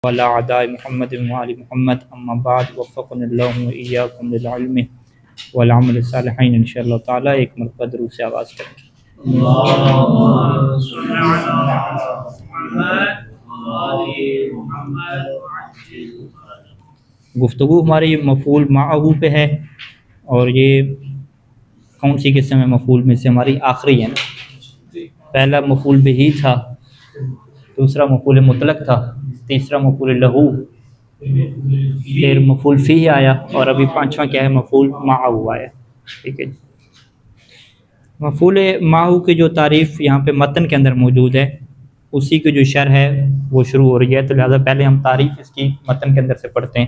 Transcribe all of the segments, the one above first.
وعلى أعداء محمد وآل محمد أما بعد وفقنا الله وإياكم للعلم والعمل الصالحين ان شاء اللہ تعالیٰ. ایک مرتبہ درود سے آواز کریں. اللهم صل على محمد. گفتگو ہماری مفعول معہ پہ ہے، اور یہ کون سی قسم ہے مفعول میں سے؟ ہماری آخری ہے نا. پہلا مفعول بہی تھا، دوسرا مفعول مطلق تھا، تیسرا مفعول لہو، پھر مفعول فیہ آیا، اور ابھی پانچواں کیا ہے؟ مفعول معہ آیا. ٹھیک ہے. مفعول معہ کی جو تعریف یہاں پہ متن کے اندر موجود ہے، اسی کی جو شرح ہے وہ شروع ہو رہی ہے، تو لہٰذا پہلے ہم تعریف اس کی متن کے اندر سے پڑھتے ہیں.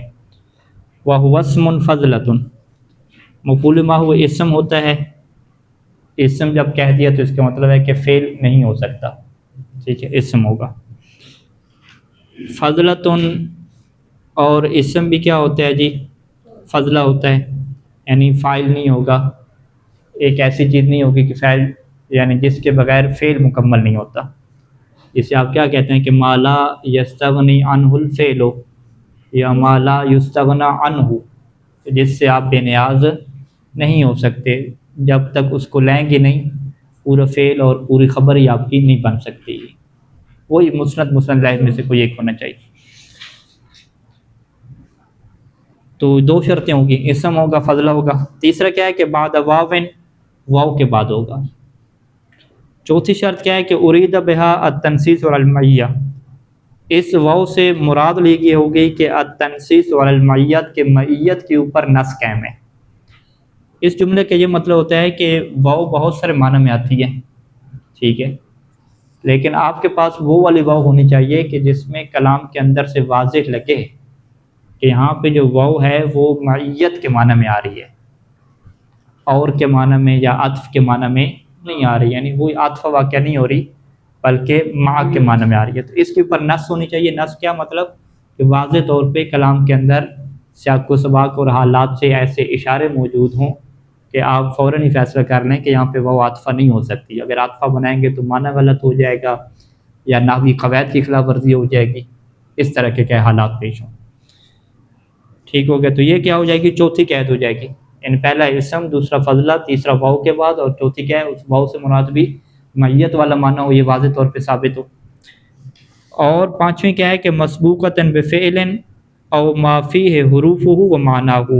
وَهُوَ اسْمٌ فَضْلَةٌ. مفعول معہ اسم ہوتا ہے. اسم جب کہہ دیا تو اس کا مطلب ہے کہ فعل نہیں ہو سکتا. ٹھیک ہے، اسم ہوگا. فضلتن، اور اسم بھی کیا ہوتا ہے جی؟ فضلہ ہوتا ہے، یعنی فاعل نہیں ہوگا. ایک ایسی چیز نہیں ہوگی کہ فاعل، یعنی جس کے بغیر فعل مکمل نہیں ہوتا. جسے آپ کیا کہتے ہیں کہ ما لا یستغنی عنہ الفعل، یا ما لا یستغنی عنہ، جس سے آپ بے نیاز نہیں ہو سکتے. جب تک اس کو لیں گے نہیں، پورا فعل اور پوری خبر ہی آپ کی نہیں بن سکتی. وہی مسند لفظ میں سے کوئی ایک ہونا چاہیے. تو دو شرطیں ہوگی، اسم ہوگا، فضلہ ہوگا. تیسرا کیا ہے کہ بعد واوین، واو کے بعد ہوگا. چوتھی شرط کیا ہے کہ ارید بہا التنسیس والمعیہ. اس واو سے مراد لی گئی ہوگی کہ التنسیس والمعیت، کے معیت کے اوپر نص قائم ہے. اس جملے کا یہ مطلب ہوتا ہے کہ واو بہت سارے معنی میں آتی ہے. ٹھیک ہے، لیکن آپ کے پاس وہ والی واو ہونی چاہیے کہ جس میں کلام کے اندر سے واضح لگے کہ یہاں پہ جو واو ہے وہ معیت کے معنی میں آ رہی ہے، اور کے معنی میں یا عطف کے معنی میں نہیں آ رہی. یعنی وہی عطف واقعہ نہیں ہو رہی بلکہ مع کے معنی میں آ رہی ہے. تو اس کے اوپر نص ہونی چاہیے. نص کیا مطلب؟ کہ واضح طور پہ کلام کے اندر سیاق و سباق اور حالات سے ایسے اشارے موجود ہوں کہ آپ فوراً ہی فیصلہ کر لیں کہ یہاں پہ وہ عاطفہ نہیں ہو سکتی. اگر عاطفہ بنائیں گے تو معنی غلط ہو جائے گا، یا نحوی قواعد کی خلاف ورزی ہو جائے گی. اس طرح کے کیا حالات پیش ہوں. ٹھیک ہو گیا. تو یہ کیا ہو جائے گی؟ چوتھی قید ہو جائے گی. یعنی پہلا اسم، دوسرا فضلہ، تیسرا واو کے بعد، اور چوتھی کیا ہے؟ اس واو سے مراد بھی معیت والا معنی ہو، یہ واضح طور پہ ثابت ہو. اور پانچویں کیا ہے کہ مسبوقۃ بفعل او ما فیہ حروفہ و معناہ.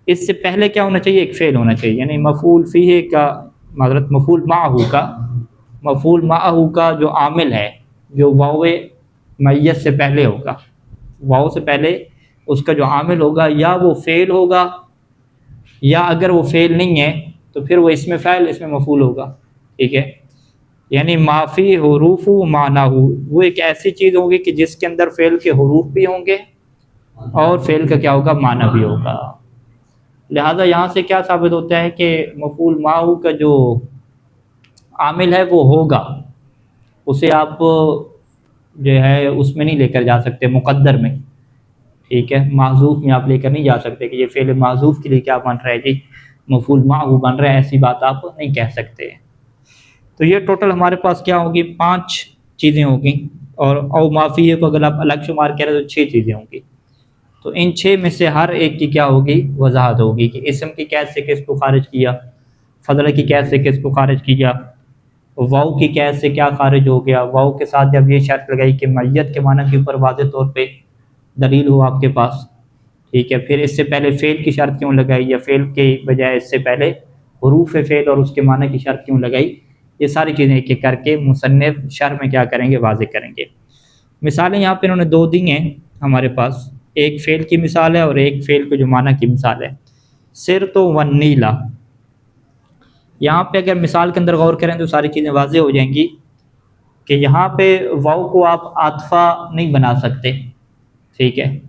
اس سے پہلے کیا ہونا چاہیے؟ ایک فعل ہونا چاہیے. یعنی مفعول فیہ کا، معذرت، مفعول معہ کا جو عامل ہے، جو واو معیت سے پہلے ہوگا، واو سے پہلے اس کا جو عامل ہوگا، یا وہ فعل ہوگا، یا اگر وہ فعل نہیں ہے تو پھر وہ اسم فاعل، اسم مفعول ہوگا. ٹھیک ہے. یعنی ما فی حروف و معناہ، وہ ایک ایسی چیز ہوگی کہ جس کے اندر فعل کے حروف بھی ہوں گے اور فعل کا کیا ہوگا؟ معنی بھی ہوگا. لہذا یہاں سے کیا ثابت ہوتا ہے کہ مفعول معہ کا جو عامل ہے وہ ہوگا. اسے آپ جو ہے اس میں نہیں لے کر جا سکتے، مقدر میں. ٹھیک ہے، معذوف میں آپ لے کر نہیں جا سکتے کہ یہ فعل معذوف کے لیے کیا بن رہا ہے جی؟ مفعول معہ بن رہا ہے. ایسی بات آپ نہیں کہہ سکتے. تو یہ ٹوٹل ہمارے پاس کیا ہوگی؟ 5 چیزیں ہوگی. اور او معافی کو اگر آپ الگ شمار کریں تو 6 چیزیں ہوں گی. تو ان 6 میں سے ہر ایک کی کیا ہوگی؟ وضاحت ہوگی کہ اسم کی قید سے کس کو خارج کیا، فضلہ کی قید سے کس کو خارج کیا، واو کی قید سے کیا خارج ہو گیا. واو کے ساتھ جب یہ شرط لگائی کہ معیت کے معنی کے اوپر واضح طور پہ دلیل ہو آپ کے پاس. ٹھیک ہے. پھر اس سے پہلے فعل کی شرط کیوں لگائی، یا فعل کے بجائے اس سے پہلے حروف فعل اور اس کے معنی کی شرط کیوں لگائی. یہ ساری چیزیں ایک ایک کر کے مصنف شرح میں کیا کریں گے؟ واضح کریں گے. مثالیں یہاں پہ انہوں نے 2 دی ہیں ہمارے پاس. ایک فعل کی مثال ہے اور ایک فعل کے جو معنی کی مثال ہے. سرت والنیلا. یہاں پہ اگر مثال کے اندر غور کریں تو ساری چیزیں واضح ہو جائیں گی کہ یہاں پہ واو کو آپ عاطفہ نہیں بنا سکتے. ٹھیک ہے.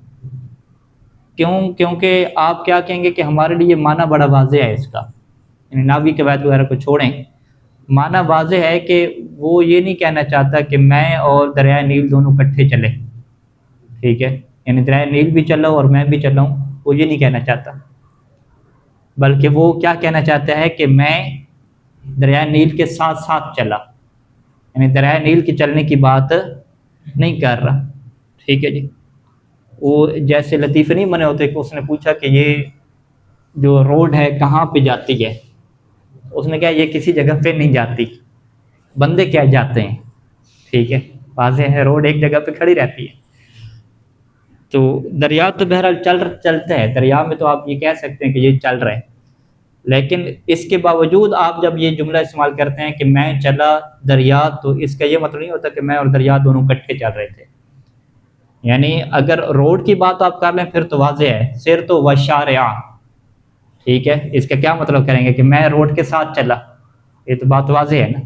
کیونکہ آپ کیا کہیں گے کہ ہمارے لیے معنی بڑا واضح ہے اس کا. یعنی نحوی قواعد وغیرہ کو چھوڑیں، معنی واضح ہے کہ وہ یہ نہیں کہنا چاہتا کہ میں اور دریائے نیل دونوں اکٹھے چلیں. ٹھیک ہے. یعنی دریائے نیل بھی چلا اور میں بھی چلا ہوں، وہ یہ نہیں کہنا چاہتا، بلکہ وہ کیا کہنا چاہتا ہے کہ میں دریائے نیل کے ساتھ ساتھ چلا. یعنی دریائے نیل کے چلنے کی بات نہیں کر رہا. ٹھیک ہے جی. وہ جیسے لطیفے نہیں بنے ہوتے کہ اس نے پوچھا کہ یہ جو روڈ ہے کہاں پہ جاتی ہے، اس نے کہا یہ کسی جگہ پہ نہیں جاتی، بندے کیا جاتے ہیں. ٹھیک ہے، واضح ہے روڈ ایک جگہ پہ کھڑی رہتی ہے. تو دریا تو بہرحال چلتا ہے، دریا میں تو آپ یہ کہہ سکتے ہیں کہ یہ چل رہا ہے، لیکن اس کے باوجود آپ جب یہ جملہ استعمال کرتے ہیں کہ میں چلا دریا، تو اس کا یہ مطلب نہیں ہوتا کہ میں اور دریا دونوں اکٹھے چل رہے تھے. یعنی اگر روڈ کی بات آپ کر لیں پھر تو واضح ہے، سیر تو وشارع. ٹھیک ہے، اس کا کیا مطلب کریں گے کہ میں روڈ کے ساتھ چلا، یہ تو بات واضح ہے نا.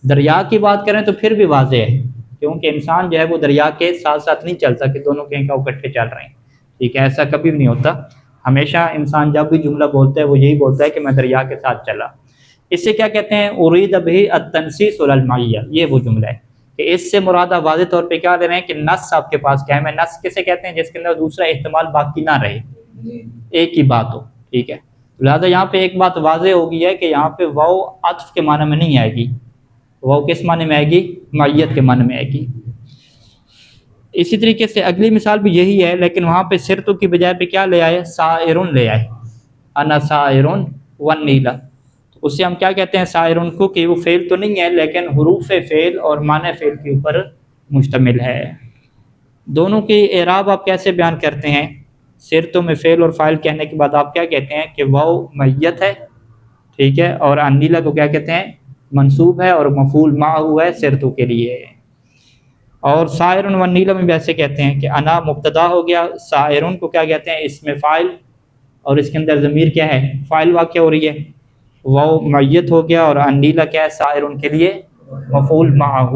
دریا کی بات کریں تو پھر بھی واضح ہے، کیونکہ انسان جو ہے وہ دریا کے ساتھ ساتھ نہیں چلتا کہ دونوں کہیں کا اکٹھے چل رہے ہیں. ٹھیک ہے، ایسا کبھی بھی نہیں ہوتا. ہمیشہ انسان جب بھی جملہ بولتا ہے وہ یہی بولتا ہے کہ میں دریا کے ساتھ چلا. اس سے کیا کہتے ہیں، ارید به التنصیص والمعیہ. یہ وہ جملہ ہے کہ اس سے مراد آپ واضح طور پہ کیا لے رہے ہیں کہ نص آپ کے پاس کیا ہے. میں نص کسے کہتے ہیں؟ جس کے اندر دوسرا احتمال باقی نہ رہے، ایک ہی بات ہو. ٹھیک ہے، لہٰذا یہاں پہ ایک بات واضح ہو گئی ہے کہ یہاں پہ واو عطف کے معنی میں نہیں آئے گی، واو کس معنی میں آئے گی؟ معیت کے معنی میں آئے گی. اسی طریقے سے اگلی مثال بھی یہی ہے، لیکن وہاں پہ سرتو کی بجائے پہ کیا لے آئے؟ سائرن لے آئے. انا سائرن والنیل. اس سے ہم کیا کہتے ہیں سائرن کو کہ وہ فعل تو نہیں ہے لیکن حروف فعل اور معنی فعل کے اوپر مشتمل ہے. دونوں کی اعراب آپ کیسے بیان کرتے ہیں؟ سرتو میں فعل اور فاعل کہنے کے بعد آپ کیا کہتے ہیں کہ واو میت ہے. ٹھیک ہے، اور النیلا کو کیا کہتے ہیں؟ منصوب ہے اور مفعول معہ ہے سرتو کے لیے. اور سائرن و نیلا میں بھی ایسے کہتے ہیں کہ انا مبتدا ہو گیا، سائرن کو کیا کہتے ہیں؟ اسم فاعل، اور اس کے اندر ضمیر کیا ہے؟ فاعل واقع ہو رہی ہے. واو میت ہو گیا اور النیلا کیا ہے؟ سائرن کے لیے مفعول معہ.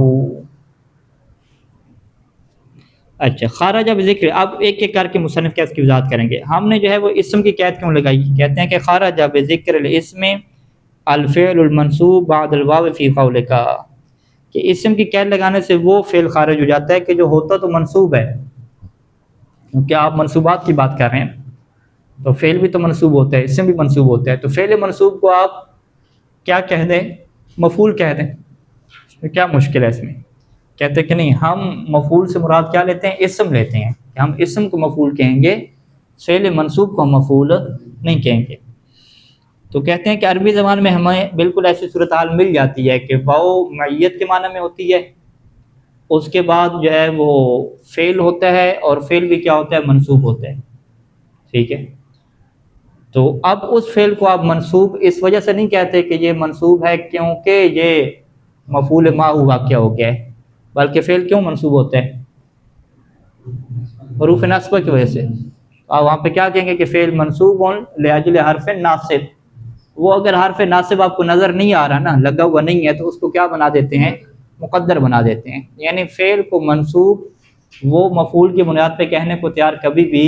اچھا، خارج بذکر. اب ایک ایک کر کے مصنف کیا اس کی وضاحت کریں گے. ہم نے جو ہے وہ اسم کی قید کیوں لگائی؟ کہتے ہیں کہ خارج بذکر الاسم الفعل المنصوب بعد الواو فی قولک، کہ اسم کی قید لگانے سے وہ فعل خارج ہو جاتا ہے کہ جو ہوتا تو منصوب ہے، کیونکہ آپ منصوبات کی بات کر رہے ہیں تو فعل بھی تو منصوب ہوتا ہے، اسم بھی منصوب ہوتا ہے. تو فعل منصوب کو آپ کیا کہہ دیں؟ مفعول کہہ دیں. اس میں کیا مشکل ہے اس میں؟ کہتے ہیں کہ نہیں، ہم مفعول سے مراد کیا لیتے ہیں؟ اسم لیتے ہیں، کہ ہم اسم کو مفعول کہیں گے، فعل منصوب کو ہم مفعول نہیں کہیں گے. تو کہتے ہیں کہ عربی زبان میں ہمیں بالکل ایسی صورتحال مل جاتی ہے کہ واو معیت کے معنی میں ہوتی ہے، اس کے بعد جو ہے وہ فعل ہوتا ہے اور فعل بھی کیا ہوتا ہے؟ منصوب ہوتا ہے. ٹھیک ہے، تو اب اس فعل کو آپ منصوب اس وجہ سے نہیں کہتے کہ یہ منصوب ہے کیونکہ یہ مفعول معہ واقع ہو گیا ہے، بلکہ فعل کیوں منصوب ہوتا ہے؟ حروف نصب کی وجہ سے. آپ وہاں پہ کیا کہیں گے کہ فعل منصوب لاجل حرف ناصب. وہ اگر حرف ناصب آپ کو نظر نہیں آ رہا نا، لگا ہوا نہیں ہے، تو اس کو کیا بنا دیتے ہیں؟ مقدر بنا دیتے ہیں. یعنی فعل کو منصوب وہ مفعول کی بنیاد پہ کہنے کو تیار کبھی بھی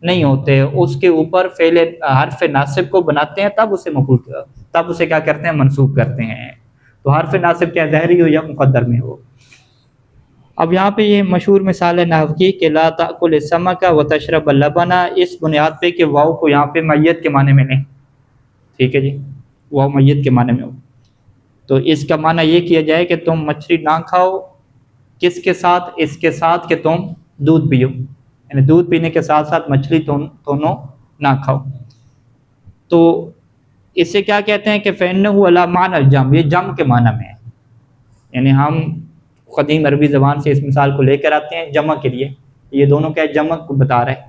نہیں ہوتے، اس کے اوپر فعل حرف ناصب کو بناتے ہیں، تب اسے مفعول، تب اسے کیا کرتے ہیں؟ منصوب کرتے ہیں. تو حرف ناصب کیا ظاہری ہو یا مقدر میں ہو. اب یہاں پہ یہ مشہور مثال ہے نحو کی کہ لا تأکل السمک وتشرب اللبن، اس بنیاد پہ کہ واو کو یہاں پہ میت کے معنی میں لیں. ٹھیک ہے جی، واو میت کے معنی میں ہو تو اس کا معنی یہ کیا جائے کہ تم مچھلی نہ کھاؤ، کس کے ساتھ؟ اس کے ساتھ کہ تم دودھ پیو، یعنی دودھ پینے کے ساتھ ساتھ مچھلی دونوں نہ کھاؤ. تو اس سے کیا کہتے ہیں کہ فإنه علی معنی الجمع، یہ جمع کے معنی میں ہے. یعنی ہم قدیم عربی زبان سے اس مثال کو لے کر آتے ہیں جمع کے لیے، یہ دونوں کیا جمع کو بتا رہے ہیں.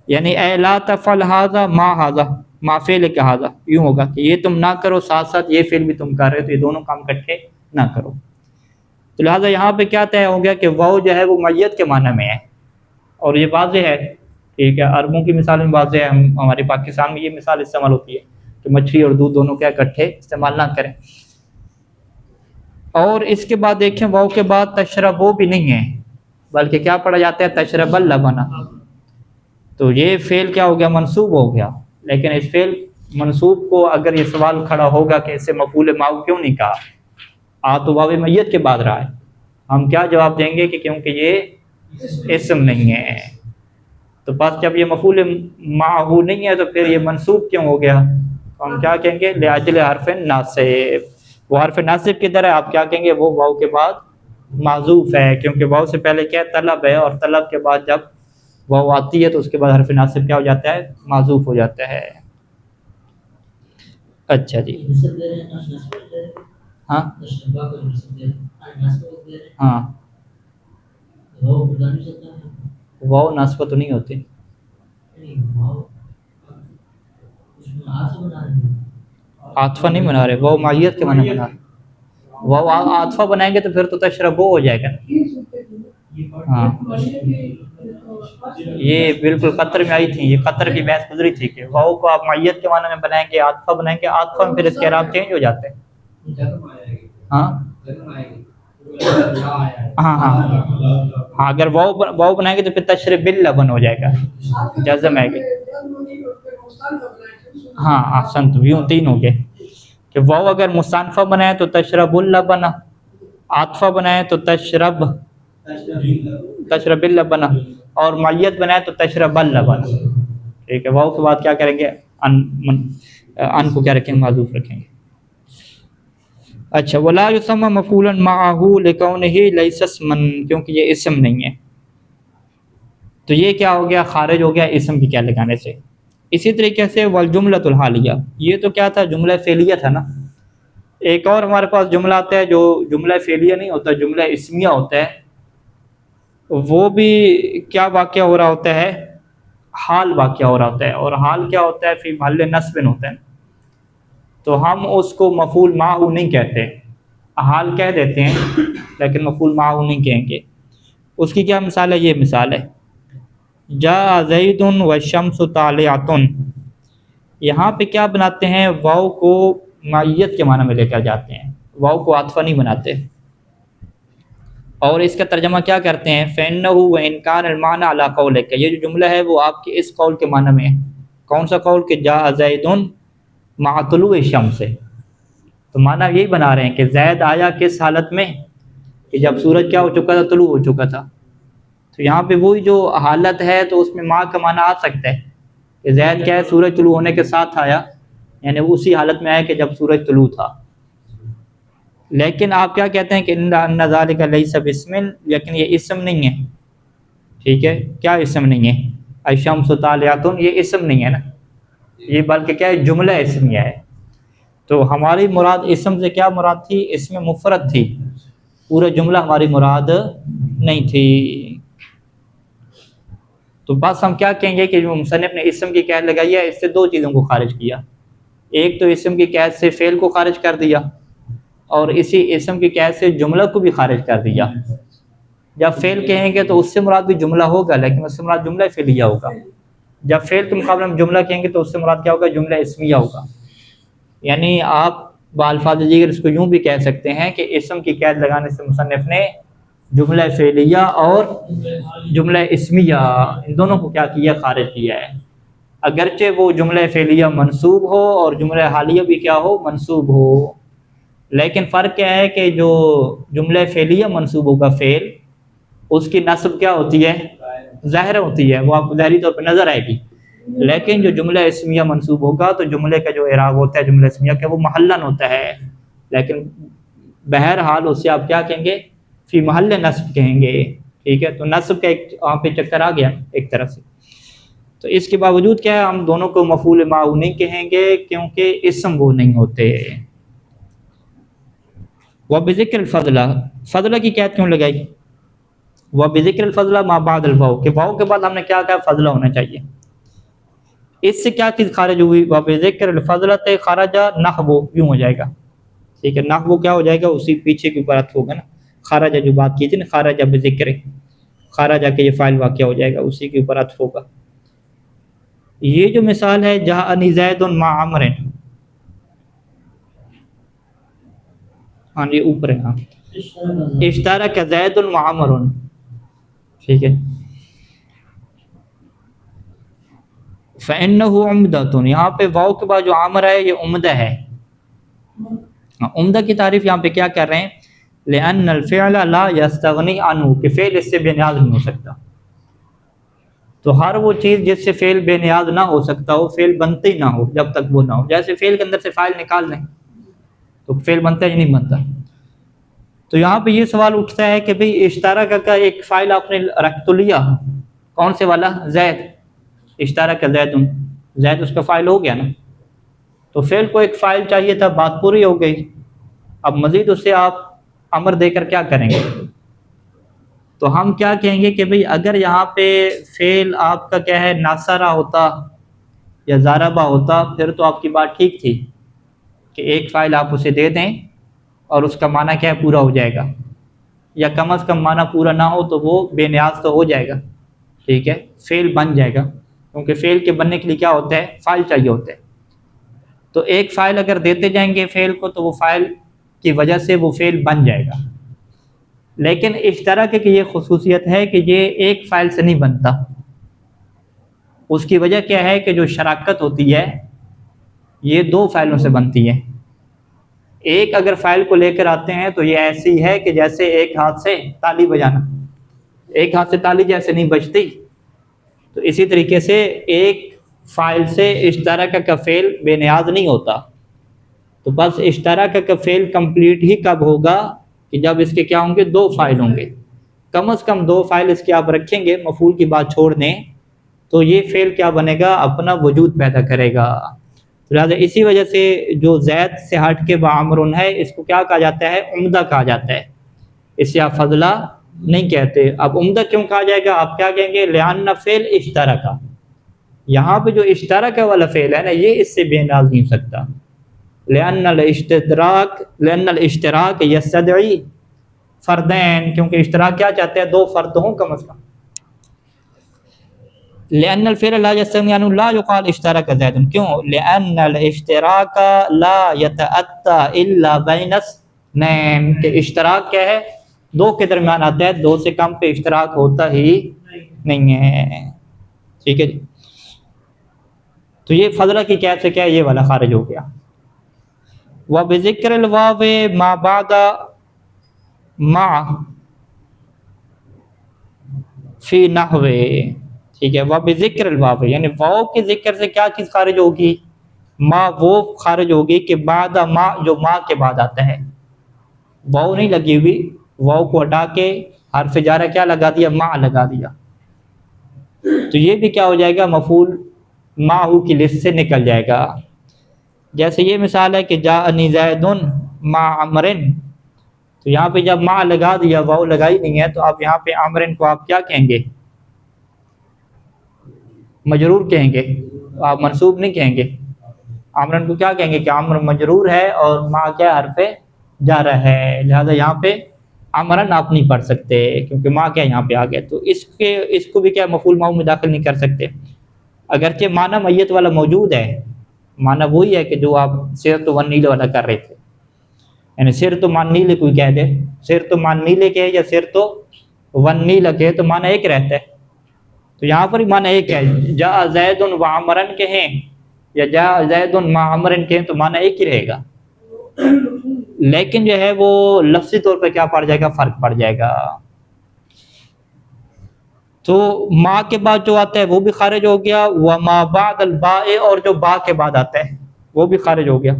یعنی اے لا تفعل ھذا ما ھذا ما فعل کہ ھذا، یوں ہوگا کہ یہ تم نہ کرو ساتھ ساتھ یہ فعل بھی تم کر رہے ہو، تو یہ دونوں کام اکٹھے نہ کرو. تو لہٰذا یہاں پہ کیا طے ہو گیا کہ واو جو ہے وہ میت کے معنی میں ہے، اور یہ واضح ہے. ٹھیک ہے، عربوں کی مثال میں واضح ہے، ہمارے پاکستان میں یہ مثال استعمال ہوتی ہے کہ مچھلی اور دودھ دونوں کیا اکٹھے استعمال نہ کریں. اور اس کے بعد دیکھیں واو کے بعد تشربو بھی نہیں ہے، بلکہ کیا پڑھا جاتا ہے؟ تشرب اللبن. تو یہ فعل کیا ہو گیا؟ منصوب ہو گیا. لیکن اس فعل منصوب کو اگر یہ سوال کھڑا ہوگا کہ اسے مفعول معہ کیوں نہیں کہا، تو واو میت کے بعد رہا ہے، ہم کیا جواب دیں گے کہ کیونکہ یہ اسم نہیں ہے. تو بس جب یہ مفعول معہ نہیں ہے تو پھر یہ منصوب کیوں ہو گیا؟ تو ہم کیا کہیں گے؟ لاجل حرف ناصب. وہ حرف ناصب کدھر ہے؟ آپ کیا کہیں گے؟ وہ واو کے بعد معذوف ہے، کیونکہ واو سے پہلے کیا ہے؟ طلب ہے، اور طلب کے بعد جب واو آتی ہے تو اس کے بعد حرف ناصب کیا ہو جاتا ہے؟ معذوف ہو جاتا ہے۔ اچھا جی ہاں ہاں، واو ناصبہ تو نہیں ہوتی، عاطفہ نہیں بنا رہے، واو معیت کے معنی بنا رہے۔ واو عاطفہ بنائیں گے تو پھر تو تشربو ہو جائے گا نا۔ ہاں یہ بالکل قطر میں آئی تھی، یہ قطر کی بحث گزری تھی کہ واو کو آپ معیت کے معنی میں بنائیں گے، عاطفہ بنائیں گے، عاطفہ میں پھر اس کے اعراب چینج ہو جاتے ہیں۔ ہاں ہاں ہاں ہاں، اگر واو بنائیں گے تو پھر تشرب باللبن ہو جائے گا، جزم ہے کہ ہاں احسنت، یوں تین ہو گئے کہ واو اگر مستانفہ بنائے تو تشرب اللبن، عاطفہ بنائے تو تشرب اللبن، اور معیت بنائے تو تشرب اللبن۔ ٹھیک ہے، واو کے بعد کیا کریں گے؟ ان کو کیا رکھیں گے؟ معذوف رکھیں گے۔ اچھا، ولا یسمى مفعولا معه لكونه ليس اسما، کیونکہ یہ اسم نہیں ہے، تو یہ کیا ہو گیا؟ خارج ہو گیا اسم کی کیا لگانے سے۔ اسی طریقے سے والجملۃ الحالیہ، یہ تو کیا تھا؟ جملہ فعلیہ تھا نا۔ ایک اور ہمارے پاس جملہ آتا ہے جو جملہ فعلیہ نہیں ہوتا، جملہ اسمیہ ہوتا ہے، وہ بھی کیا واقعہ ہو رہا ہوتا ہے؟ حال واقعہ ہو رہا ہوتا ہے، اور حال کیا ہوتا ہے؟ فی محل نصب ہوتا ہے، تو ہم اس کو مفعول معہ نہیں کہتے، حال کہہ دیتے ہیں لیکن مفعول معہ نہیں کہیں گے۔ اس کی کیا مثال ہے؟ یہ مثال ہے جاء زید والشمس طالعۃ، یہاں پہ کیا بناتے ہیں؟ واو کو معیت کے معنی میں لے کر جاتے ہیں، واو کو عاطفہ نہیں بناتے، اور اس کا ترجمہ کیا کرتے ہیں؟ فَإِنَّهُ وَإِنْ كَانَ الْمَعْنَى عَلَىٰ قَوْلِكَ، یہ جو جملہ ہے وہ آپ کے اس قول کے معنی میں ہے۔ کون سا قول؟ کہ جاء زید مع طلوع الشمس، تو معنی یہی بنا رہے ہیں کہ زید آیا کس حالت میں؟ کہ جب سورج کیا ہو چکا تھا؟ طلوع ہو چکا تھا۔ تو یہاں پہ وہی جو حالت ہے تو اس میں ماں کا معنی آ سکتا ہے کہ زید کیا ہے؟ سورج طلوع ہونے کے ساتھ آیا، یعنی اسی حالت میں آیا کہ جب سورج طلوع تھا۔ لیکن آپ کیا کہتے ہیں کہ ان ذالک لیس باسم، لیکن یہ اسم نہیں ہے۔ ٹھیک ہے، کیا اسم نہیں ہے؟ الشمس طالعۃ، یہ اسم نہیں ہے نا، یہ بلکہ کیا ہے؟ جملہ اسمیہ ہے۔ تو ہماری مراد اسم سے کیا مراد تھی؟ اسم مفرد تھی، پورا جملہ ہماری مراد نہیں تھی۔ تو بس ہم کیا کہیں گے کہ جو مصنف نے اسم کی قید لگائی ہے، اس سے دو چیزوں کو خارج کیا۔ ایک تو اسم کی قید سے فعل کو خارج کر دیا، اور اسی اسم کی قید سے جملہ کو بھی خارج کر دیا۔ جب فعل کہیں گے تو اس سے مراد بھی جملہ ہوگا، لیکن اس سے مراد جملہ فعلیہ ہوگا۔ جب فعل کے مقابلے میں جملہ کہیں گے تو اس سے مراد کیا ہوگا؟ جملہ اسمیہ ہوگا۔ یعنی آپ بالفاظ دیگر اس کو یوں بھی کہہ سکتے ہیں کہ اسم کی قید لگانے سے مصنف نے جملہ فعلیہ اور جملہ اسمیہ ان دونوں کو کیا کیا؟ خارج کیا ہے۔ اگرچہ وہ جملہ فعلیہ منصوب ہو اور جملہ حالیہ بھی کیا ہو؟ منصوب ہو، لیکن فرق کیا ہے کہ جو جملہ فعلیہ منصوب ہوگا فعل، اس کی نصب کیا ہوتی ہے؟ ظاہر ہوتی ہے، وہ آپ کو ظاہری طور پہ نظر آئے گی۔ لیکن جو جملہ اسمیہ منصوب ہوگا تو جملے کا جو اعراب ہوتا ہے جملہ اسمیہ کا، وہ محلن ہوتا ہے، لیکن بہرحال اس سے آپ کیا کہیں گے؟ فی محل نصب کہیں گے۔ ٹھیک ہے، تو نصب کا ایک وہاں پہ چکر آ گیا ایک طرف سے۔ تو اس کے باوجود کیا ہے؟ ہم دونوں کو مفعول معہ نہیں کہیں گے، کیونکہ اسم وہ نہیں ہوتے۔ وَبِذِكْرِ الْفَضْلَ، فضلہ کی قید کیوں لگائی؟ وَبِذِكْرِ الْفَضْلَ مَا بَعْدَ الْواو، کہ واو کے بعد ہم نے کیا کہا؟ فضلہ ہونا چاہیے۔ اس سے کیا چیز خارج ہوئی؟ وَبِذِكْرِ الْفَضْلَةِ خَرَجَ نَحْوُ، یوں ہو جائے گا۔ ٹھیک ہے، نحو کیا ہو جائے گا؟ اسی پیچھے کے اوپر عطف ہوگا نا، خرج جو بات کی تھی نا، خرج بذکر، خرج کے یہ فاعل واقع ہو جائے گا، اسی کے اوپر عطف ہوگا۔ یہ جو مثال ہے جاءنی زید مع عمر، ہاں یہ اوپر ہے، ہاں اشترک زید مع عمر، ٹھیک ہے۔ فإنہ عمدۃ، یہاں پہ واو کے بعد جو عامر ہے یہ عمدہ ہے۔ عمدہ کی تعریف یہاں پہ کیا کر رہے ہیں؟ لأن الفعل لا يستغنی عنہ، کہ فعل اس سے بے نیاز نہیں ہو سکتا۔ تو ہر وہ چیز جس سے فعل بے نیاز نہ ہو سکتا ہو، فعل بنتے ہی نہ ہو جب تک وہ نہ ہو۔ جیسے فعل کے اندر سے فاعل نکال لیں تو فعل بنتا ہے یا نہیں بنتا؟ تو یہاں پہ یہ سوال اٹھتا ہے کہ بھئی اشترک کا ایک فائل آپ نے رکھ تو لیا، کون سے والا؟ زید، اشترک زید، زید اس کا فائل ہو گیا نا، تو فعل کو ایک فائل چاہیے تھا، بات پوری ہو گئی، اب مزید اس سے آپ امر دے کر کیا کریں گے؟ تو ہم کیا کہیں گے کہ بھئی اگر یہاں پہ فعل آپ کا کیا ہے ناصرہ ہوتا یا ضاربہ ہوتا پھر تو آپ کی بات ٹھیک تھی کہ ایک فائل آپ اسے دے دیں اور اس کا معنی کیا ہے پورا ہو جائے گا، یا کم از کم معنی پورا نہ ہو تو وہ بے نیاز تو ہو جائے گا، ٹھیک ہے، فعل بن جائے گا، کیونکہ فعل کے بننے کے لیے کیا ہوتا ہے؟ فائل چاہیے ہوتا ہے۔ تو ایک فائل اگر دیتے جائیں گے فعل کو تو وہ فائل کی وجہ سے وہ فعل بن جائے گا، لیکن اشتراک کی یہ خصوصیت ہے کہ یہ ایک فائل سے نہیں بنتا، اس کی وجہ کیا ہے کہ جو شراکت ہوتی ہے یہ دو فائلوں سے بنتی ہے۔ ایک اگر فائل کو لے کر آتے ہیں تو یہ ایسی ہے کہ جیسے ایک ہاتھ سے تالی بجانا، ایک ہاتھ سے تالی جیسے نہیں بجتی، تو اسی طریقے سے ایک فائل سے اشتراک کا فعل بے نیاز نہیں ہوتا۔ تو بس اشتراک کا فعل کمپلیٹ ہی کب ہوگا کہ جب اس کے کیا ہوں گے؟ دو فائل ہوں گے، کم از کم دو فائل اس کے آپ رکھیں گے، مفعول کی بات چھوڑ دیں تو یہ فعل کیا بنے گا؟ اپنا وجود پیدا کرے گا۔ لہٰذا اسی وجہ سے جو زید سے ہٹ کے بعمرن ہے اس کو کیا کہا جاتا ہے؟ عمدہ کہا جاتا ہے، اسے آپ فضلہ نہیں کہتے۔ اب عمدہ کیوں کہا جائے گا؟ آپ کیا کہیں گے؟ لأن فعل اشترک، یہاں پہ جو اشترک والا فعل ہے نا یہ اس سے بے نیاز نہیں ہو سکتا، لأن الاشتراک یستدعی فردین، کیونکہ اشتراک کیا چاہتے ہیں؟ دو فرد ہوں کم از کم۔ لأن الفعل لا يستغني عنه لا يقال اشترك زید، کیوں؟ لأن الاشتراک لا يتأتى الا بین اثنین، کہ اشتراک کیا ہے؟ دو کے درمیان آتا ہے، دو سے کم پہ اشتراک ہوتا ہی نہیں ہے، ٹھیک ہے جی۔ تو یہ فضلہ کی قید سے کیا ہے؟ یہ والا خارج ہو گیا۔ وبذکر الواو ما بعد مع فی نحو، ٹھیک ہے، وبذکر الواو یعنی واو کے ذکر سے کیا چیز خارج ہوگی؟ ما، وہ خارج ہوگی کہ بعد ما، جو ما کے بعد آتا ہے، واو نہیں لگی ہوئی، واو کو ہٹا کے حرف جارہ کیا لگا دیا؟ ما لگا دیا، تو یہ بھی کیا ہو جائے گا؟ مفعول ماہو کی لسٹ سے نکل جائے گا۔ جیسے یہ مثال ہے کہ جاءنی زید مع عمر، تو یہاں پہ جب ما لگا دیا، واو لگائی نہیں ہے، تو آپ یہاں پہ عمرن کو آپ کیا کہیں گے؟ مجرور کہیں گے، آپ منصوب نہیں کہیں گے۔ عمرن کو کیا کہیں گے؟ کہ عمر مجرور ہے اور ما کیا حرف جارہ ہے، لہذا یہاں پہ عمرن آپ نہیں پڑھ سکتے کیونکہ ما کیا یہاں پہ آ گیا، تو اس کو بھی کیا مفعول ماؤ میں داخل نہیں کر سکتے، اگرچہ معنی میت والا موجود ہے، معنی وہی ہے کہ جو آپ سیر تو ون نیلے والا کر رہے تھے، یعنی سیر تو مان نیلے کوئی کہہ دے، سیر تو مان نیلے کے یا سیر تو ون نیلہ کے، تو معنی ایک رہتا ہے، تو یہاں پر ہی معنی ایک ہے، جاء زید و عمرن کہیں یا جاء زید مع عمرن کہیں تو معنی ایک ہی رہے گا، لیکن جو ہے وہ لفظی طور پہ کیا پڑ جائے گا؟ فرق پڑ جائے گا۔ تو ما کے بعد جو آتا ہے وہ بھی خارج ہو گیا، وما بعد الباء، اور جو با کے بعد آتا ہے وہ بھی خارج ہو گیا،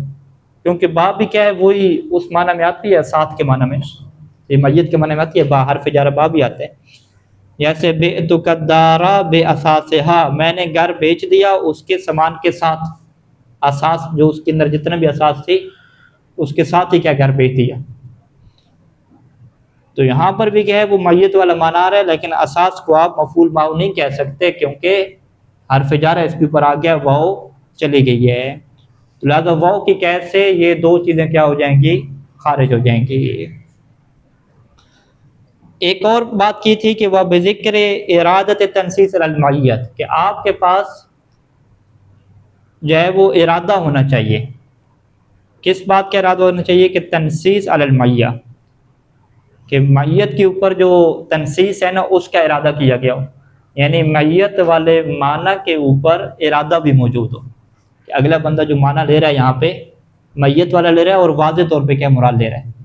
کیونکہ با بھی کیا ہے؟ وہی اس معنی میں آتی ہے، ساتھ کے معنی میں، یہ میت کے معنی میں آتی ہے، با حرف جارہ با بھی آتا ہے، جیسے بعتک الدار باساسھا، میں نے گھر بیچ دیا اس کے سامان کے ساتھ، اساس جو اس کے اندر جتنے بھی اساس تھی اس کے ساتھ ہی کیا گھر بیچ دیا، تو یہاں پر بھی کیا ہے؟ وہ میت والا معنی آ رہا ہے، لیکن اساس کو آپ مفعول ماؤ نہیں کہہ سکتے کیونکہ حرف جارہ اس کے اوپر آ گیا، واو چلی گئی ہے، تو لہٰذا واو کی قید سے یہ دو چیزیں کیا ہو جائیں گی؟ خارج ہو جائیں گی۔ ایک اور بات کی تھی کہ وہ بذکر ارادت تنصیص المعیت، کہ آپ کے پاس جو ہے وہ ارادہ ہونا چاہیے، کس بات کا ارادہ ہونا چاہیے؟ کہ تنصیص علی المعیہ، کہ میت کے اوپر جو تنصیص ہے نا اس کا ارادہ کیا گیا ہو، یعنی میت والے معنی کے اوپر ارادہ بھی موجود ہو، کہ اگلا بندہ جو معنی لے رہا ہے یہاں پہ میت والا لے رہا ہے اور واضح طور پہ کیا مراد لے رہا ہے۔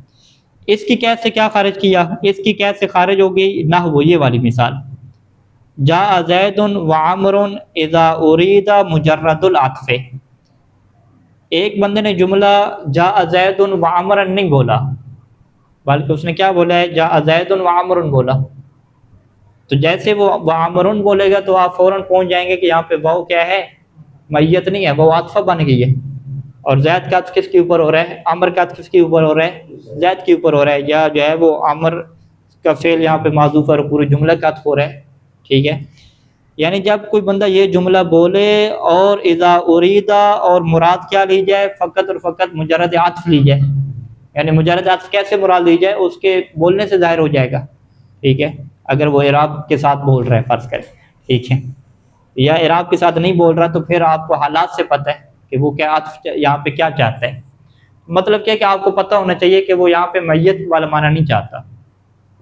اس کی قید سے کیا خارج کیا؟ اس کی قید سے خارج ہو گئی نحو یہ والی مثال، جاء زید وعمر اذا ارید مجرد العطف، ایک بندے نے جملہ جاء زید وعمر نہیں بولا، بلکہ اس نے کیا بولا ہے، جاء زید و عمر بولا. تو جیسے وہ عمر بولے گا تو آپ فوراً پہنچ جائیں گے کہ یہاں پہ واو کیا ہے، میت نہیں ہے، وہ عاطفہ بن گئی ہے. اور زید کا عطف کس کے اوپر ہو رہا ہے، عمر کا عطف کس کے اوپر ہو رہا ہے، زید کے اوپر ہو رہا ہے. یا جو ہے وہ عمر کا فعل یہاں پہ معذوف اور پورے جملہ کا عطف ہو رہا ہے. ٹھیک ہے، یعنی جب کوئی بندہ یہ جملہ بولے اور اذا اریدا اور مراد کیا لی جائے، فقط اور فقط مجرد عطف لی جائے. یعنی مجرد عطف کیسے مراد لی جائے، اس کے بولنے سے ظاہر ہو جائے گا. ٹھیک ہے، اگر وہ اعراب کے ساتھ بول رہا ہے فرض کریں، ٹھیک ہے، یا اعراب کے ساتھ نہیں بول رہا تو پھر آپ کو حالات سے پتہ ہے کہ وہ کیا عطف یہاں پہ کیا چاہتا ہے. مطلب کیا کہ آپ کو پتہ ہونا چاہیے کہ وہ یہاں پہ میت والا معنی نہیں چاہتا،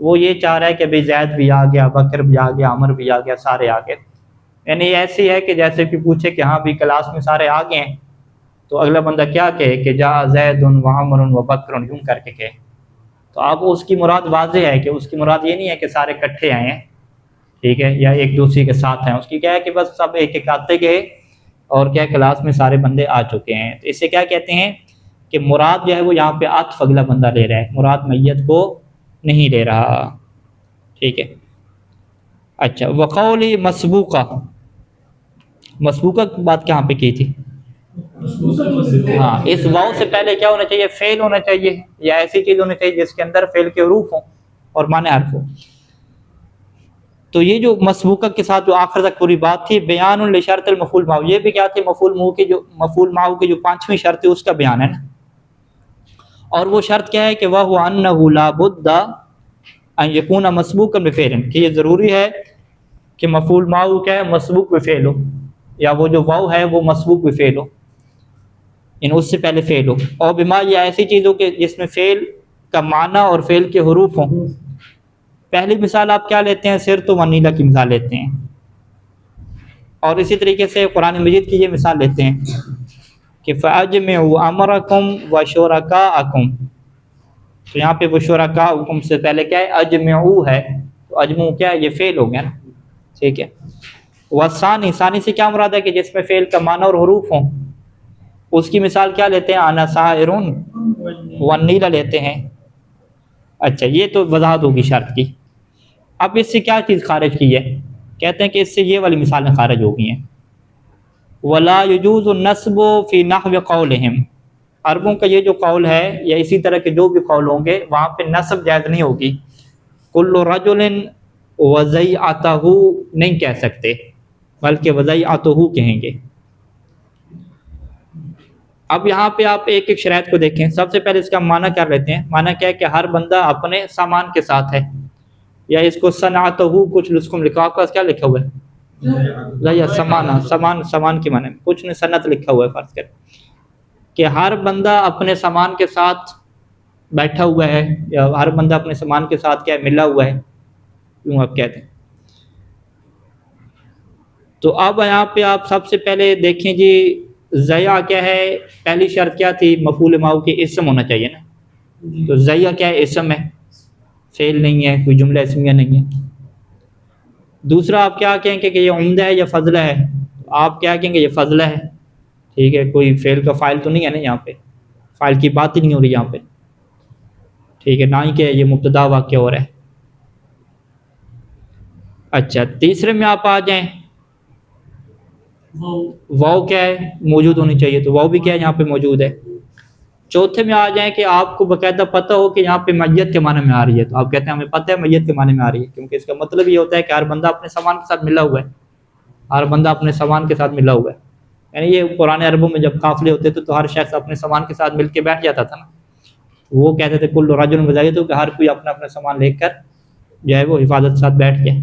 وہ یہ چاہ رہا ہے کہ بھئی زید بھی آ گیا، بکر بھی آ گیا، عمر بھی آ گیا، سارے آ گئے. یعنی ایسی ہے کہ جیسے کہ پوچھے کہ ہاں بھی کلاس میں سارے آ گئے ہیں، تو اگلا بندہ کیا کہے کہ جاء زید و عمر و بکر، یوں کر کے کہے. تو آپ اس کی مراد واضح ہے کہ اس کی مراد یہ نہیں ہے کہ سارے اکٹھے آئے ہیں، ٹھیک ہے، یا ایک دوسرے کے ساتھ ہیں. اس کی کیا ہے کہ بس سب ایک ایک آتے گئے اور کیا کلاس میں سارے بندے آ چکے ہیں. تو اسے کیا کہتے ہیں کہ مراد جو ہے وہ یہاں پہ عطف اگلا بندہ لے رہا ہے، مراد میت کو نہیں لے رہا. ٹھیک ہے. اچھا، وقول مسبوقہ، مسبوقہ کی بات کہاں پہ کی تھی؟ ہاں، اس واو سے پہلے کیا ہونا چاہیے، فعل ہونا چاہیے، یا ایسی چیز ہونی چاہیے جس کے اندر فعل کے حروف ہوں اور معنی حرف ہوں. تو یہ جو مسبوقہ کے ساتھ جو آخر تک پوری بات تھی، بیان لشرط المفعول معہ، یہ بھی کیا تھی، مفعول معہ کی جو 5ویں شرط ہے اس کا بیان ہے نا. اور وہ شرط کیا ہے کہ وہ انہ لا بد ان یکون مسبوقا بفعل، کہ یہ ضروری ہے کہ مفعول معہ کیا ہے، مسبوق بفعل ہو، یا وہ جو واو ہے وہ مسبوق بفعل ہو، ان اس سے پہلے فعل ہو. اور بما، یہ ایسی چیز ہو کہ جس میں فعل کا معنی اور فعل کے حروف ہوں. پہلی مثال آپ کیا لیتے ہیں، سرت و نیلا کی مثال لیتے ہیں. اور اسی طریقے سے قرآن مجید کی یہ مثال لیتے ہیں کہ فَأَجْمِعُوا أَمْرَكُمْ وَشُرَكَاءَكُمْ. تو یہاں پہ وہ شرکاءکم سے پہلے کیا ہے، اجمعو ہے، تو اجمعو کیا ہے، یہ فعل ہو گیا نا. ٹھیک ہے. وَثَانِي، ثانی سے کیا مراد ہے کہ جس میں فعل کا معنی اور حروف ہوں. اس کی مثال کیا لیتے ہیں، انا سائرون والنیل لیتے ہیں. اچھا، یہ تو وضاحت ہوگی شرط کی. اب اس سے کیا چیز خارج کی ہے، کہتے ہیں کہ اس سے یہ والی مثالیں خارج ہو گئی ہیں. وَلَا يُجُوزُ النَّصْبُ فِي نَحْوِ قَوْلِهِمْ، عربوں کا یہ جو قول ہے یا اسی طرح کے جو بھی قول ہوں گے وہاں پہ نصب جائز نہیں ہوگی. كُلُّ رَجُلٍ وَزَيْعَتَهُ نہیں کہہ سکتے، بلکہ وَزَيْعَتُهُ کہیں گے. اب یہاں پہ آپ ایک ایک شرائط کو دیکھیں. سب سے پہلے اس کا معنی کیا لیتے ہیں، معنی کیا ہے کہ ہر بندہ اپنے سامان کے ساتھ ہے، یا اس کو صنعتہ، کچھ نسخوں میں لکھا، آپ کا کیا لکھا ہوا ہے، یا سامان کے معنی میں، کچھ نے صنعت لکھا ہوا ہے. فرض کریں کہ ہر بندہ اپنے سامان کے ساتھ بیٹھا ہوا ہے، یا ہر بندہ اپنے سامان کے ساتھ کیا ہے، ملا ہوا ہے، یوں آپ کہتے ہیں. تو اب یہاں پہ آپ سب سے پہلے دیکھیں جی، زیا کیا ہے، پہلی شرط کیا تھی، مفعول معہ کے اسم ہونا چاہیے نا. تو زیا کیا ہے، اسم ہے، فعل نہیں ہے، کوئی جملہ اسمیہ نہیں ہے. دوسرا آپ کیا کہیں گے کہ یہ عمدہ ہے یا فضلہ ہے، آپ کیا کہیں گے، یہ فضلہ ہے. ٹھیک ہے، کوئی فعل کا فاعل تو نہیں ہے نا، یہاں پہ فاعل کی بات ہی نہیں ہو رہی یہاں پہ. ٹھیک ہے، نہ ہی کہ یہ مبتدا واقع ہو رہا ہے. اچھا، تیسرے میں آپ آ جائیں، واو کیا ہے، موجود ہونی چاہیے، تو واو بھی کیا ہے، یہاں پہ موجود ہے. چوتھے میں آ جائیں کہ آپ کو باقاعدہ پتہ ہو کہ یہاں پہ میت کے معنی میں آ رہی ہے، تو آپ کہتے ہیں ہمیں پتہ ہے میت کے معنی میں آ رہی ہے، کیونکہ اس کا مطلب یہ ہوتا ہے کہ ہر بندہ اپنے سامان کے ساتھ ملا ہوا ہے، ہر بندہ اپنے سامان کے ساتھ ملا ہوا ہے. یعنی یہ پرانے عربوں میں جب قافلے ہوتے تھے تو ہر شخص اپنے سامان کے ساتھ مل کے بیٹھ جاتا تھا نا. وہ کہتے تھے کل رجل بجائے، تو کہ ہر کوئی اپنا اپنا سامان لے کر جو ہے وہ حفاظت کے ساتھ بیٹھ گئے.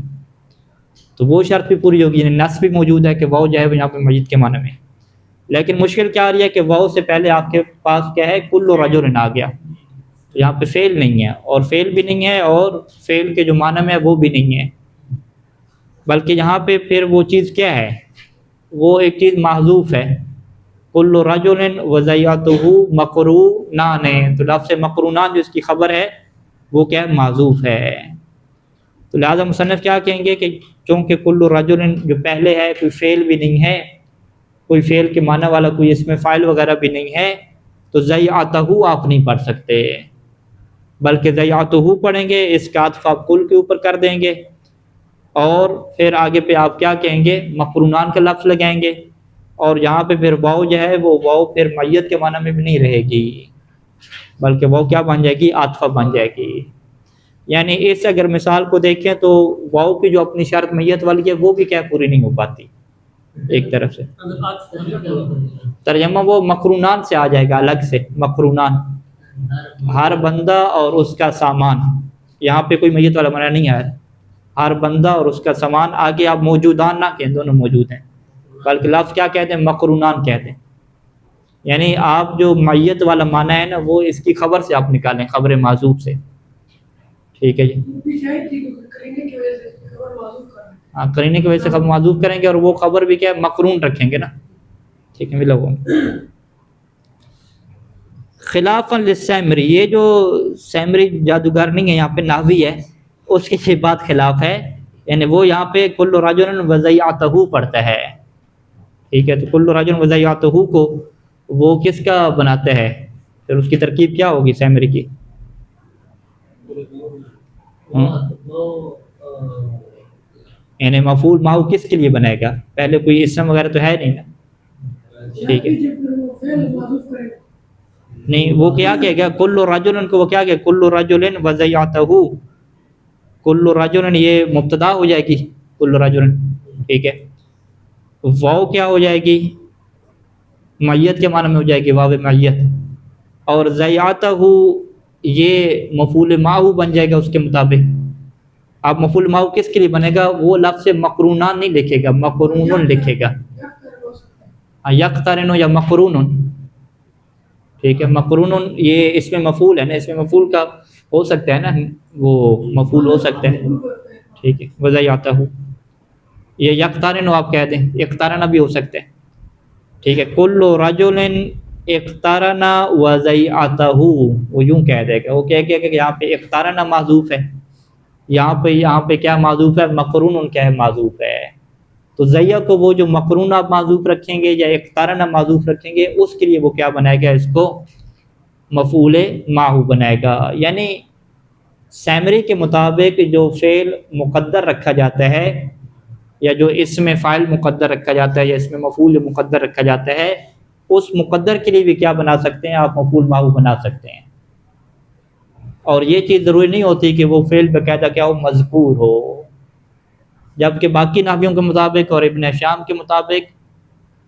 تو وہ شرط بھی پوری ہوگی، یعنی نص بھی موجود ہے کہ واو جو ہے وہ یہاں پہ میت کے معنی میں. لیکن مشکل کیا آ رہی ہے کہ واو سے پہلے آپ کے پاس کیا ہے، کل رجل آ گیا، تو یہاں پہ فعل نہیں ہے، اور فعل بھی نہیں ہے، اور فعل کے جو معنی میں ہے وہ بھی نہیں ہے، بلکہ یہاں پہ پھر وہ چیز کیا ہے، وہ ایک چیز محذوف ہے. کل رجل وزیعتہ مقرونان، تو لفظ مقرونان جو اس کی خبر ہے وہ کیا ہے، محذوف ہے. تو لہٰذا مصنف کیا کہیں گے کہ چونکہ کل رجل جو پہلے ہے کوئی فعل بھی نہیں ہے، کوئی فعل کے معنی والا کوئی اس میں فاعل وغیرہ بھی نہیں ہے، تو زیعتہ آپ نہیں پڑھ سکتے. بلکہ ضیعتہ پڑھیں گے، اس کا عطف آپ کل کے اوپر کر دیں گے، اور پھر آگے پہ آپ کیا کہیں گے، مقرونان کا لفظ لگائیں گے، اور یہاں پہ پھر واو جو ہے وہ واو پھر میت کے معنی میں بھی نہیں رہے گی، بلکہ واو کیا بن جائے گی، عاطفہ بن جائے گی۔ یعنی اس اگر مثال کو دیکھیں تو واو کی جو اپنی شرط میت والی ہے وہ بھی کیا پوری نہیں ہو پاتی ایک طرف سے۔ ترجمہ وہ مقرونان سے آ جائے گا، الگ سے مقرونان، ہر بندہ اور اس کا سامان، یہاں پہ کوئی میت والا معنی نہیں آیا، ہر بندہ اور اس کا سامان، آگے آپ موجودان نہ کہیں، دونوں موجود ہیں، بلکہ لفظ کیا کہتے ہیں، مقرونان کہتے ہیں۔ یعنی آپ جو میت والا معنی ہے نا وہ اس کی خبر سے آپ نکالیں، خبر معذوف سے، ٹھیک ہے جی، ہاں قرینے کی وجہ سے خبر معذوف کریں گے، اور وہ خبر بھی کیا ہے، مقرون رکھیں گے نا، ٹھیک ہے ملا ہوا۔ خلافاً للسامری، یہ جو سامری جادوگر نہیں ہے یہاں پہ نحوی ہے، اس کی بات خلاف ہے، یعنی وہ یہاں پہ کل رجل وضیعتہ پڑھتا ہے، ٹھیک ہے، تو کل رجل وضیعتہ کو وہ کس کا بناتا ہے، پھر اس کی ترکیب کیا ہوگی سامری کی؟ یعنی مفعول ماہو کس کے لیے بنائے گا، پہلے کوئی اسم وغیرہ تو ہے نہیں نا، ٹھیک ہے، نہیں وہ کیا کہے گا، کل رجل کو وہ کیا کہے، کل رجل وضیعتہ، کل رجل یہ مبتدا ہو جائے گی، کل رجل، ٹھیک ہے، واو کیا ہو جائے گی، میت کے معنی میں ہو جائے گی، واو میت، اور ضیعتہ یہ مفعول ماہو بن جائے گا اس کے مطابق۔ اب مفعول ماہو کس کے لیے بنے گا، وہ لفظ مقرونان نہیں لکھے گا، مقرون لکھے گا، یقترن یا مقرون، ٹھیک ہے، مقرون یہ اس میں مفعول ہے نا، اس میں مفعول کا ہو سکتا ہے نا، وہ مفعول ہو سکتا ہے، ٹھیک ہے، وضیعتہ، یہ یقترن آپ کہہ دیں، یقترن بھی ہو سکتا ہے، ٹھیک ہے، کل رجل اقترن وضیعتہ، وہ یوں کہہ دے گا، وہ کہہ کہ یہاں پہ اقترن معذوف ہے، یہاں پہ کیا معذوف ہے، مقرون کیا ہے، معذوف ہے، تو ضیع کو وہ جو مقرون آپ معذوف رکھیں گے یا اقترن معذوف رکھیں گے، اس کے لیے وہ کیا بنائے گا، اس کو مفعول ماہو بنائے گا۔ یعنی سامری کے مطابق جو فعل مقدر رکھا جاتا ہے، یا جو اسم فاعل مقدر رکھا جاتا ہے، یا اس میں مفعول مقدر رکھا جاتا ہے، اس مقدر کے لیے بھی کیا بنا سکتے ہیں آپ، مفعول ماہو بنا سکتے ہیں، اور یہ چیز ضروری نہیں ہوتی کہ وہ فعل باقاعدہ کیا ہو، مذکور ہو، جبکہ باقی نحویوں کے مطابق اور ابن شام کے مطابق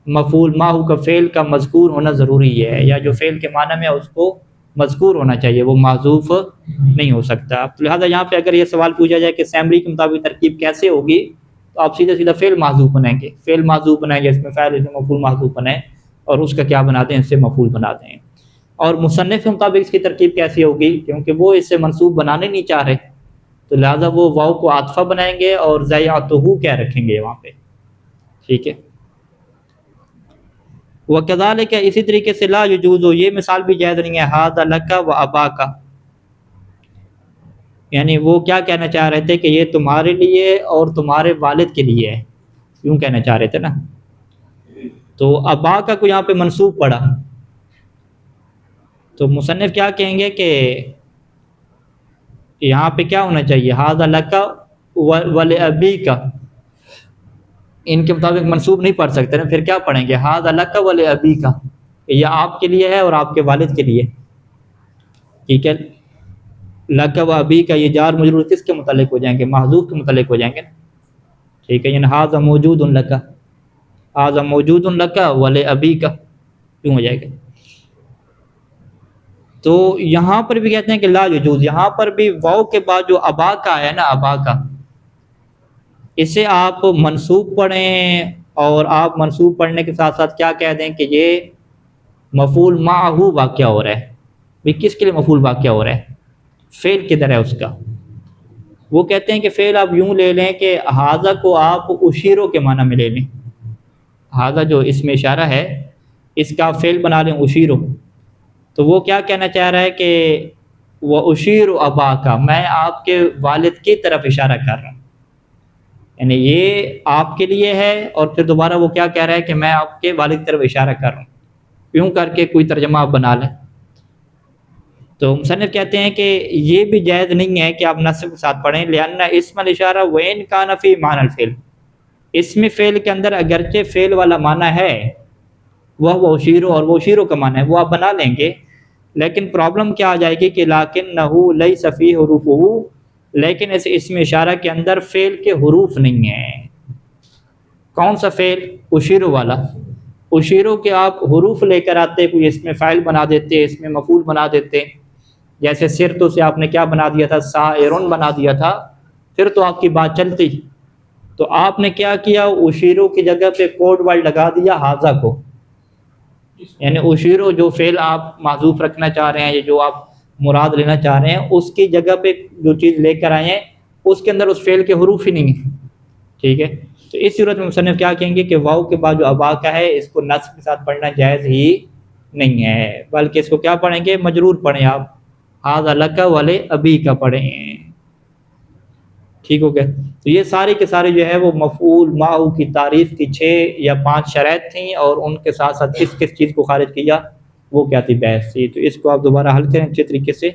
مفعول ماہو کا فعل کا مذکور ہونا ضروری ہے، یا جو فعل کے معنی میں اس کو مذکور ہونا چاہیے، وہ معذوف نہیں ہو سکتا۔ لہٰذا یہاں پہ اگر یہ سوال پوچھا جائے کہ سامری کے مطابق ترکیب کیسے ہوگی، تو آپ سیدھا سیدھا فعل معذوف بنائیں گے، فعل معذوف بنائیں گے، اس میں فاعل، اس میں مفعول معذوف بنائیں، اور اس کا کیا بنا دیں، اس سے مفعول بنا دیں۔ اور مصنف کے مطابق اس کی ترکیب کیسی ہوگی، کیونکہ وہ اس سے منصوب بنانے نہیں چاہ رہے، تو لہٰذا وہ واو کو عاطفہ بنائیں گے اور ضیعتہ کیا رکھیں گے وہاں پہ، ٹھیک ہے۔ وَكَذَلِكَ، اسی طریقے سے لا يجوز، یہ مثال بھی جائز نہیں ہے، هَذَا لَكَ وَأَبَاكَ، یعنی وہ کیا کہنا چاہ رہے تھے کہ یہ تمہارے لیے اور تمہارے والد کے لیے ہے، یوں کہنا چاہ رہے تھے نا، تو ابا کا کو یہاں پہ منصوب پڑا، تو مصنف کیا کہیں گے کہ یہاں پہ کیا ہونا چاہیے، هَذَا لَكَ وَلِأَبِيكَ، ان کے مطابق منصوب نہیں پڑھ سکتے نا، پھر کیا پڑھیں گے، هَذَا لَكَ وَلِأَبِيكَ، کہ یہ آپ کے لیے ہے اور آپ کے والد کے لیے، ٹھیک ہے، لَكَ وَأَبِيكَ یہ جار مجرور کس کے متعلق ہو جائیں گے، محذوف کے متعلق ہو جائیں گے نا، ٹھیک ہے، یعنی هَذَا موجود لَكَ، هَذَا موجود لَكَ وَلِأَبِيكَ، کیوں ہو جائے گا۔ تو یہاں پر بھی کہتے ہیں کہ لا یجوز، یہاں پر بھی واو کے بعد جو ابا کا ہے نا، ابا کا، اسے آپ منصوب پڑھیں، اور آپ منصوب پڑھنے کے ساتھ ساتھ کیا کہہ دیں کہ یہ مفعول معہو واقعہ ہو رہا ہے، بھی کس کے لیے مفعول واقعہ ہو رہا ہے، فعل کدھر ہے اس کا، وہ کہتے ہیں کہ فعل آپ یوں لے لیں کہ ہاذا کو آپ اشیرو کے معنی میں لے لیں، ہاذا جو اس میں اشارہ ہے اس کا فعل بنا لیں اشیرو، تو وہ کیا کہنا چاہ رہا ہے کہ وہ اشیر ابا کا، میں آپ کے والد کی طرف اشارہ کر رہا ہوں، یعنی یہ آپ کے لیے ہے، اور پھر دوبارہ وہ کیا کہہ رہا ہے کہ میں آپ کے والد کی طرف اشارہ کر رہا ہوں، یوں کر کے کوئی ترجمہ آپ بنا لیں۔ تو مصنف کہتے ہیں کہ یہ بھی جائز نہیں ہے کہ آپ نصب کے ساتھ پڑھیں، لأن اسم الاشارہ وین کان فی معنی الفعل، اسم فعل کے اندر اگرچہ فعل والا معنی ہے وہ اشیرو، اور وہ اشیرو کا معنی ہے، وہ آپ بنا لیں گے، لیکن پرابلم کیا آ جائے گی کہ لکنہ لیس فی حروفہ، لیکن اس اسم اشارہ کے اندر فعل کے حروف نہیں ہیں۔ کون سا فعل؟ اشیرو والا۔ اشیرو کے آپ حروف لے کر آتے، کوئی اس میں فاعل بنا دیتے، اس میں مفعول بنا دیتے، جیسے سرتو سے آپ نے کیا بنا دیا تھا؟ سائرون بنا دیا تھا، پھر تو آپ کی بات چلتی۔ تو آپ نے کیا کیا؟ اشیرو کی جگہ پہ کوڈ ورڈ لگا دیا حاذا کو، یعنی اشیرو جو فعل آپ معذوف رکھنا چاہ رہے ہیں یا جو آپ مراد لینا چاہ رہے ہیں اس کی جگہ پہ جو چیز لے کر آئے ہیں اس کے اندر اس فعل کے حروف ہی نہیں ہیں، ٹھیک ہے؟ تو اس صورت میں مصنف کیا کہیں گے کہ واو کے بعد جو ابا کا ہے اس کو نصب کے ساتھ پڑھنا جائز ہی نہیں ہے، بلکہ اس کو کیا پڑھیں گے؟ مجرور پڑھیں آپ، ھذا لک والے ابی کا پڑھیں، ٹھیک ہو گیا؟ تو یہ سارے کے سارے جو ہے وہ مفعول ماؤ کی تعریف کی 6 یا 5 شرائط تھیں، اور ان کے ساتھ ساتھ کس کس چیز کو خارج کیا وہ کیا تھی؟ بحث تھی۔ تو اس کو آپ دوبارہ حل کریں اچھے طریقے سے،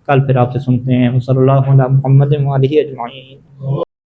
کل پھر آپ سے سنتے ہیں۔ صلی اللہ علیہ محمد و آلہ اجمعین۔